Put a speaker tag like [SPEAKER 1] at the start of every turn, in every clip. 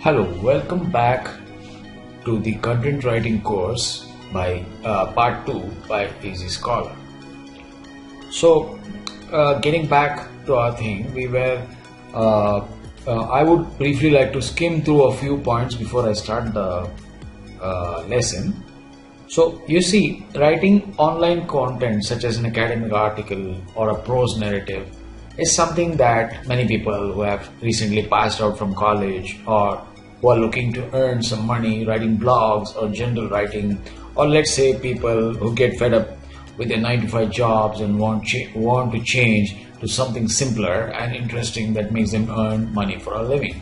[SPEAKER 1] Hello, welcome back to the content writing course by part 2 by Easy Scholar. So, getting back to our thing, I would briefly like to skim through a few points before I start the lesson. So, you see, writing online content such as an academic article or a prose narrative is something that many people who have recently passed out from college or who are looking to earn some money writing blogs or general writing, or let's say people who get fed up with their 9 to 5 jobs and want to change to something simpler and interesting that makes them earn money for a living.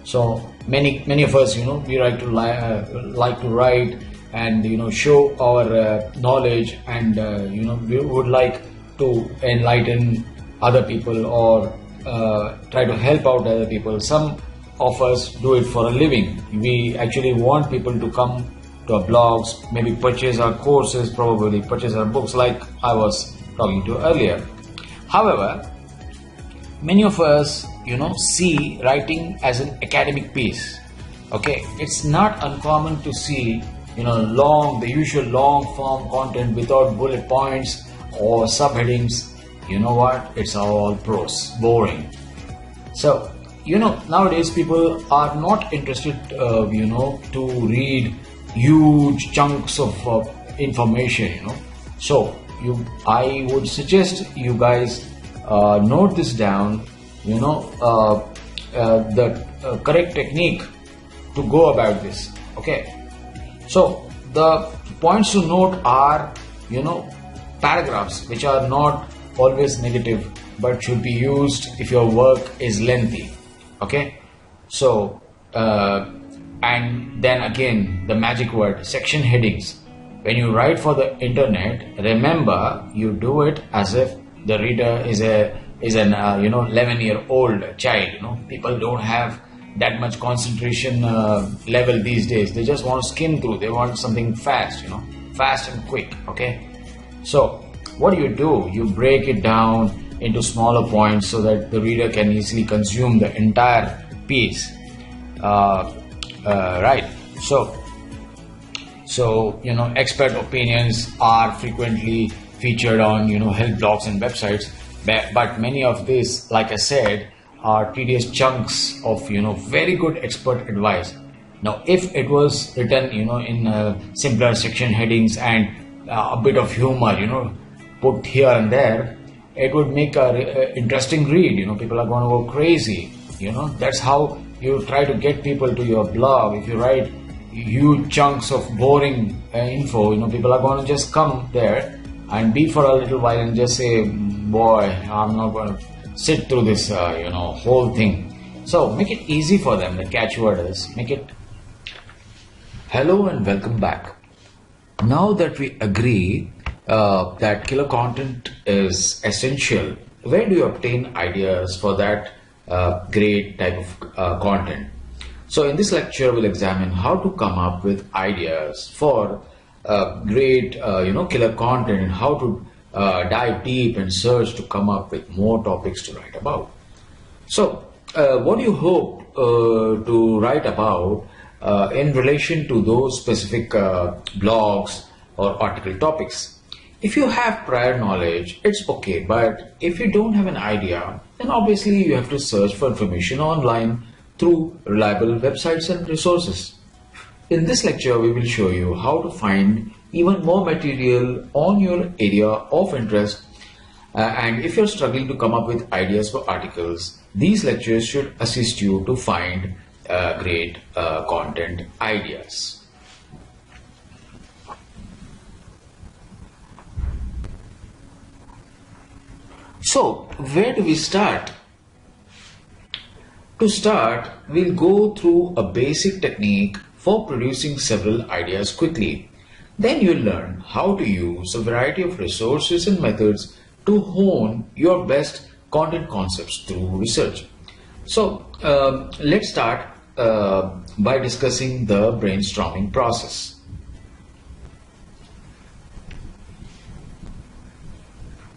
[SPEAKER 1] So many of us, we like to write and show our knowledge, and we would like to enlighten other people or try to help out other people. Some of us do it for a living. We actually want people to come to our blogs, maybe purchase our courses, probably purchase our books, like I was talking to earlier. However, many of us see writing as an academic piece. Okay, it's not uncommon to see the usual long form content without bullet points or subheadings. You know what? It's all prose, boring. So, nowadays people are not interested, to read huge chunks of information, So, I would suggest you guys note this down, the correct technique to go about this. Okay. So, the points to note are, paragraphs which are not always negative but should be used if your work is lengthy. Okay, so and then again the magic word, section headings. When you write for the internet, remember you do it as if the reader is an 11-year-old child. People don't have that much concentration level these days. They just want to skim through. They want something fast, fast and quick. Okay, so what do? You break it down into smaller points so that the reader can easily consume the entire piece. Right. So expert opinions are frequently featured on help blogs and websites, but many of these, like I said, are tedious chunks of very good expert advice. Now, if it was written in simpler section headings and a bit of humor put here and there, it would make a interesting read. People are going to go crazy. That's how you try to get people to your blog. If you write huge chunks of boring info, people are going to just come there and be for a little while and just say, boy, I'm not going to sit through this whole thing. So make it easy for them. The catchword is make it. Hello and welcome back. Now that we agree that killer content is essential, where do you obtain ideas for that great type of content? So in this lecture, we'll examine how to come up with ideas for great killer content, and how to dive deep and search to come up with more topics to write about. So what do you hope to write about in relation to those specific blogs or article topics? If you have prior knowledge, it's okay, but if you don't have an idea, then obviously you have to search for information online through reliable websites and resources. In this lecture, we will show you how to find even more material on your area of interest, and if you're struggling to come up with ideas for articles, these lectures should assist you to find great content ideas. So, where do we start? To start, we'll go through a basic technique for producing several ideas quickly. Then you'll learn how to use a variety of resources and methods to hone your best content concepts through research. So, let's start by discussing the brainstorming process.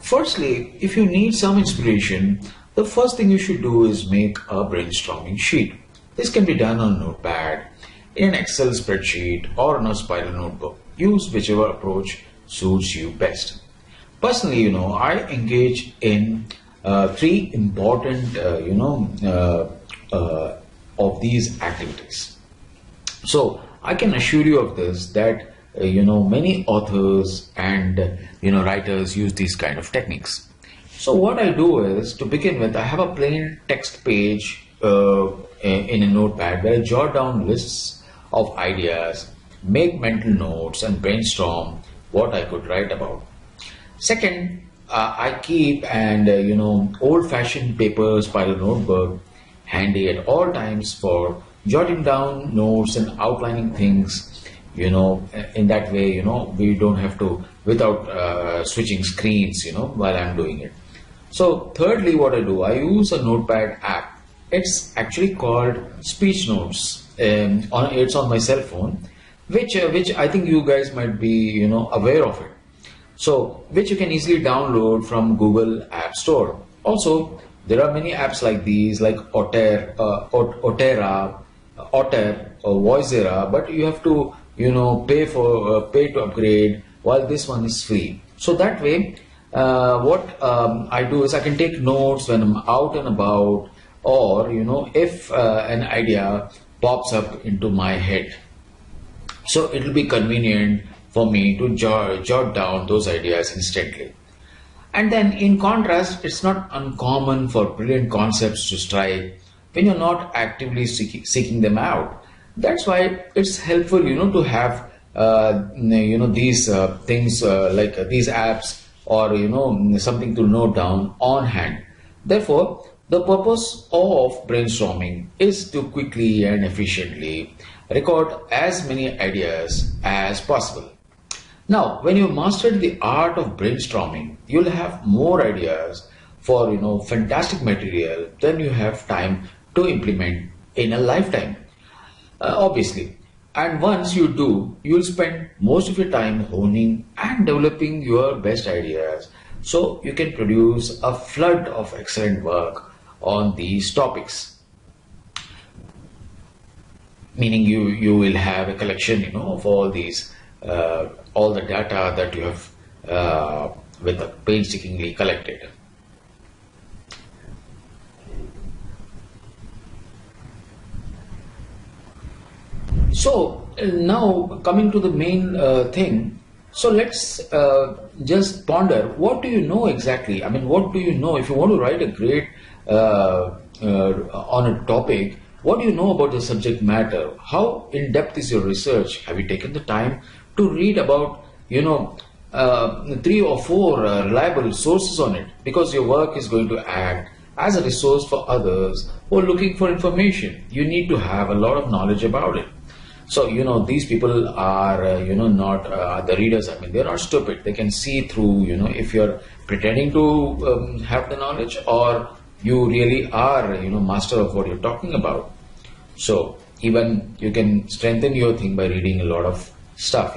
[SPEAKER 1] Firstly, if you need some inspiration, the first thing you should do is make a brainstorming sheet. This can be done on Notepad, in an Excel spreadsheet, or on a spiral notebook. Use whichever approach suits you best. Personally, I engage in three important, of these activities. So I can assure you of this that many authors and writers use these kind of techniques. So what I do is, to begin with, I have a plain text page in a notepad where I jot down lists of ideas, make mental notes, and brainstorm what I could write about. Second, I keep and old-fashioned paper spiral notebook handy at all times for jotting down notes and outlining things. In that way, we don't have to without switching screens, while I'm doing it. So thirdly, what I do, I use a notepad app. It's actually called Speech Notes. It's on my cell phone, which I think you guys might be aware of it. So which you can easily download from Google App Store. Also, there are many apps like these, like Otter, or Voicera, but you have to pay to upgrade, while this one is free. So that way, what I do is I can take notes when I'm out and about, or if an idea pops up into my head. So it will be convenient for me to jot down those ideas instantly. And then in contrast, it's not uncommon for brilliant concepts to strike when you're not actively seeking them out. That's why it's helpful, to have these things like these apps, or something to note down on hand. Therefore, the purpose of brainstorming is to quickly and efficiently record as many ideas as possible. Now, when you mastered the art of brainstorming, you'll have more ideas for fantastic material than you have time to implement in a lifetime. Obviously. And once you do, you'll spend most of your time honing and developing your best ideas, so you can produce a flood of excellent work on these topics. Meaning you will have a collection of all these all the data that you have painstakingly collected. So now coming to the main thing. So let's just ponder, what do you know exactly? I mean, what do you know? If you want to write a great on a topic, what do you know about the subject matter? How in depth is your research? Have you taken the time to read about 3 or 4 reliable sources on it? Because your work is going to act as a resource for others who are looking for information. You need to have a lot of knowledge about it. So these people are not the readers. I mean, they're not stupid. They can see through if you're pretending to have the knowledge, or you really are master of what you're talking about. So even you can strengthen your thing by reading a lot of stuff.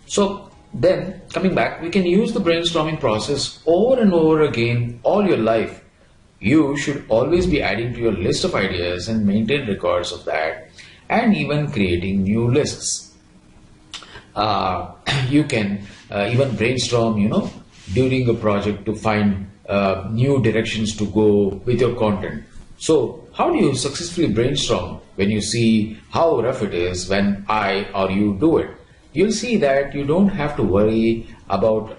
[SPEAKER 1] So then, coming back, we can use the brainstorming process over and over again all your life. You should always be adding to your list of ideas and maintain records of that, and even creating new lists. You can even brainstorm, during a project to find new directions to go with your content. So how do you successfully brainstorm? When you see how rough it is when I or you do it, you'll see that you don't have to worry about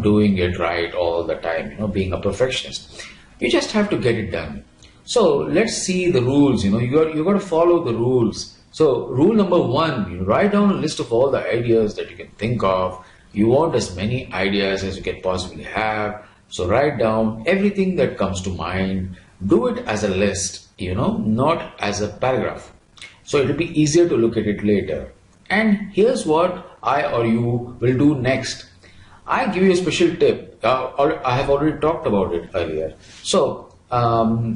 [SPEAKER 1] doing it right all the time, being a perfectionist. You just have to get it done. So let's see the rules. You got to follow the rules. So rule number 1, you write down a list of all the ideas that you can think of. You want as many ideas as you can possibly have. So write down everything that comes to mind. Do it as a list, not as a paragraph. So it'll be easier to look at it later. And here's what I or you will do next. I give you a special tip. I have already talked about it earlier. So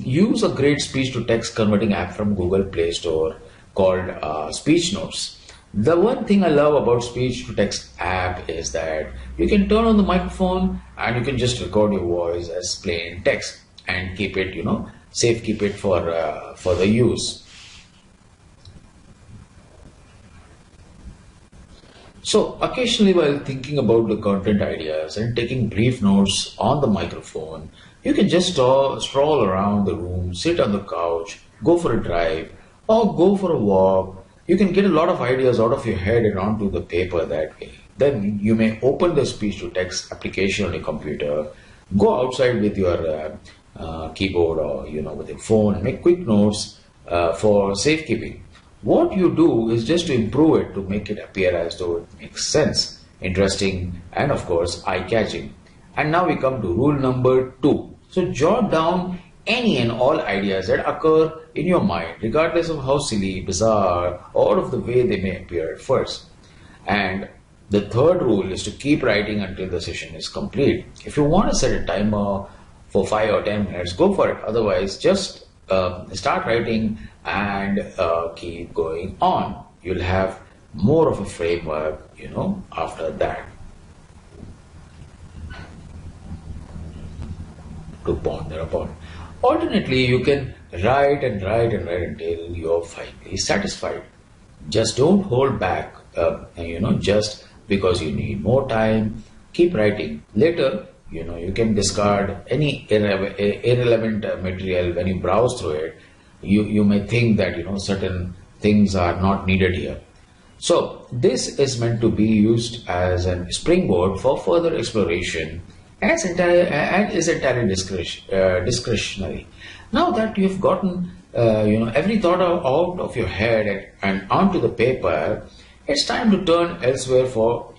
[SPEAKER 1] use a great speech to text converting app from Google Play Store called Speech Notes. The one thing I love about speech to text app is that you can turn on the microphone and you can just record your voice as plain text and keep it, keep it for the use. So occasionally while thinking about the content ideas and taking brief notes on the microphone, you can just stroll around the room, sit on the couch, go for a drive, or go for a walk. You can get a lot of ideas out of your head and onto the paper that way. Then you may open the speech to text application on your computer, go outside with your keyboard or with your phone and make quick notes for safekeeping. What you do is just to improve it to make it appear as though it makes sense, interesting, and of course eye-catching. And now we come to rule number 2. So jot down any and all ideas that occur in your mind, regardless of how silly, bizarre, or of the way they may appear at first. And the third rule is to keep writing until the session is complete. If you want to set a timer for 5 or 10 minutes, go for it. Otherwise, just start writing and keep going on. You'll have more of a framework, after that to ponder upon. Alternately, you can write and write and write until you're finally satisfied. Just don't hold back, just because you need more time. Keep writing. Later, you can discard any irrelevant material. When you browse through it, you may think that certain things are not needed here. So this is meant to be used as a springboard for further exploration and is entirely discretionary. Now that you've gotten every thought out of your head and onto the paper, it's time to turn elsewhere for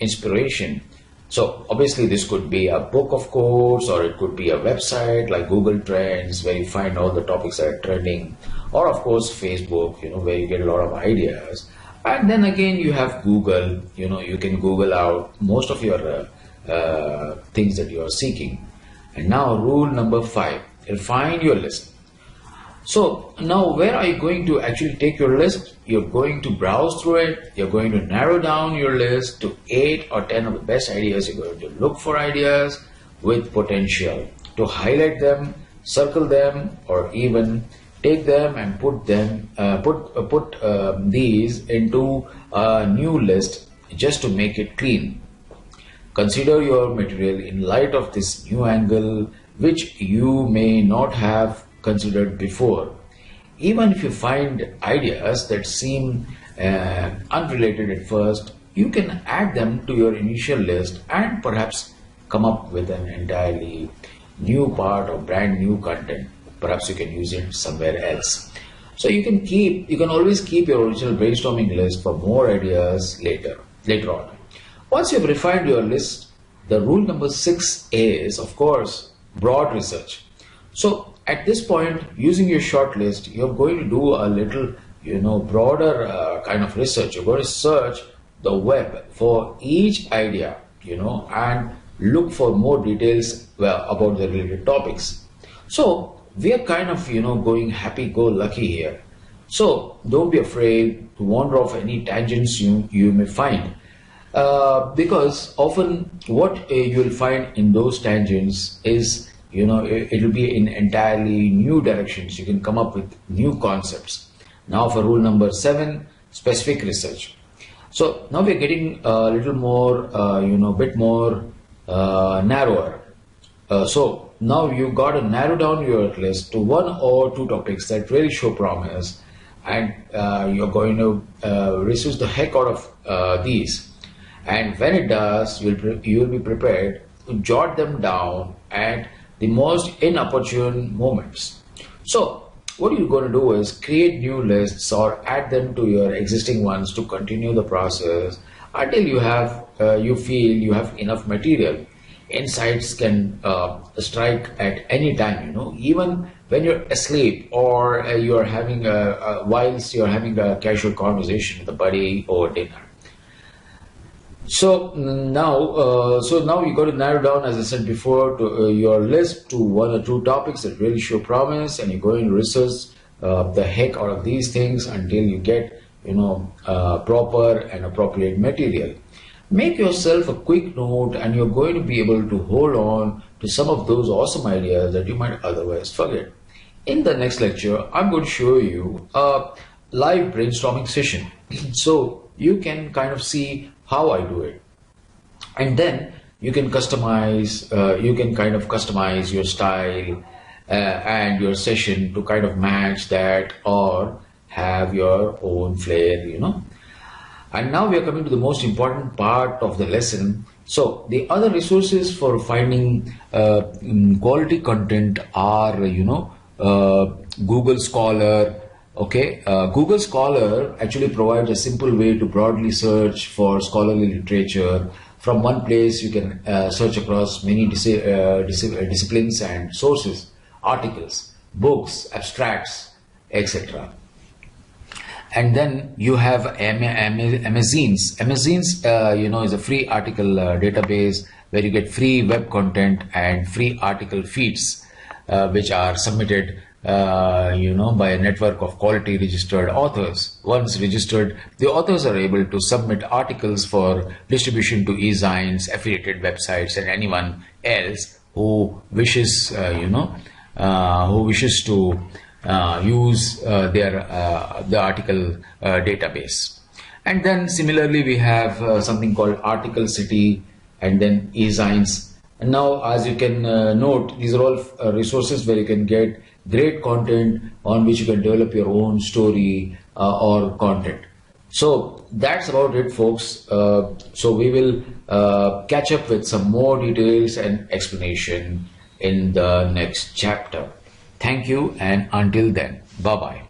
[SPEAKER 1] inspiration. So obviously this could be a book, of course, or it could be a website like Google Trends where you find all the topics that are trending, or of course Facebook, where you get a lot of ideas. And then again you have Google, you can Google out most of your things that you are seeking. And now rule number 5, refine your list. So now where are you going to actually take your list? You're going to browse through it. You're going to narrow down your list to 8 or 10 of the best ideas. You're going to look for ideas with potential, to highlight them, circle them, or even take them and put these into a new list just to make it clean. Consider your material in light of this new angle, which you may not have considered before. Even if you find ideas that seem unrelated at first, you can add them to your initial list and perhaps come up with an entirely new part or brand new content. Perhaps you can use it somewhere else. So you can always keep your original brainstorming list for more ideas later on. Once you've refined your list, the rule number 6 is, of course, broad research. So at this point, using your short list, you're going to do a little, broader kind of research. You're going to search the web for each idea, and look for more details about the related topics. So we are kind of, going happy-go-lucky here. So don't be afraid to wander off any tangents you may find. Because often what you'll find in those tangents is, it will be in entirely new directions. You can come up with new concepts. Now for rule number 7, specific research. So now we're getting a little more, bit more narrower. So now you've got to narrow down your list to 1 or 2 topics that really show promise, and you're going to research the heck out of these. And when it does, you will be prepared to jot them down at the most inopportune moments. So what you're going to do is create new lists or add them to your existing ones to continue the process until you feel you have enough material. Insights can strike at any time, even when you're asleep or you're having whilst you're having a casual conversation with a buddy over dinner. So now you got to narrow down, as I said before, to your list to 1 or 2 topics that really show promise, and you're going to research the heck out of these things until you get proper and appropriate material. Make yourself a quick note, and you're going to be able to hold on to some of those awesome ideas that you might otherwise forget. In the next lecture, I'm going to show you a live brainstorming session. So you can kind of see how I do it. And then you can customize, you can kind of customize your style and your session to kind of match that or have your own flair, you know. And now we are coming to the most important part of the lesson. So the other resources for finding quality content are, you know, Google Scholar. Okay, Google Scholar actually provides a simple way to broadly search for scholarly literature. From one place, you can search across many disciplines and sources, articles, books, abstracts, etc. And then you have Amazons. Amazons, you know, is a free article database where you get free web content and free article feeds, which are submitted, you know, by a network of quality registered authors. Once registered, the authors are able to submit articles for distribution to e-zines, affiliated websites, and anyone else who wishes, you know, who wishes to use the article database. And then similarly we have something called Article City and then e-zines. And now, as you can note, these are all resources where you can get great content on which you can develop your own story or content. So that's about it, folks. So we will catch up with some more details and explanation in the next chapter. Thank you, and until then, bye-bye.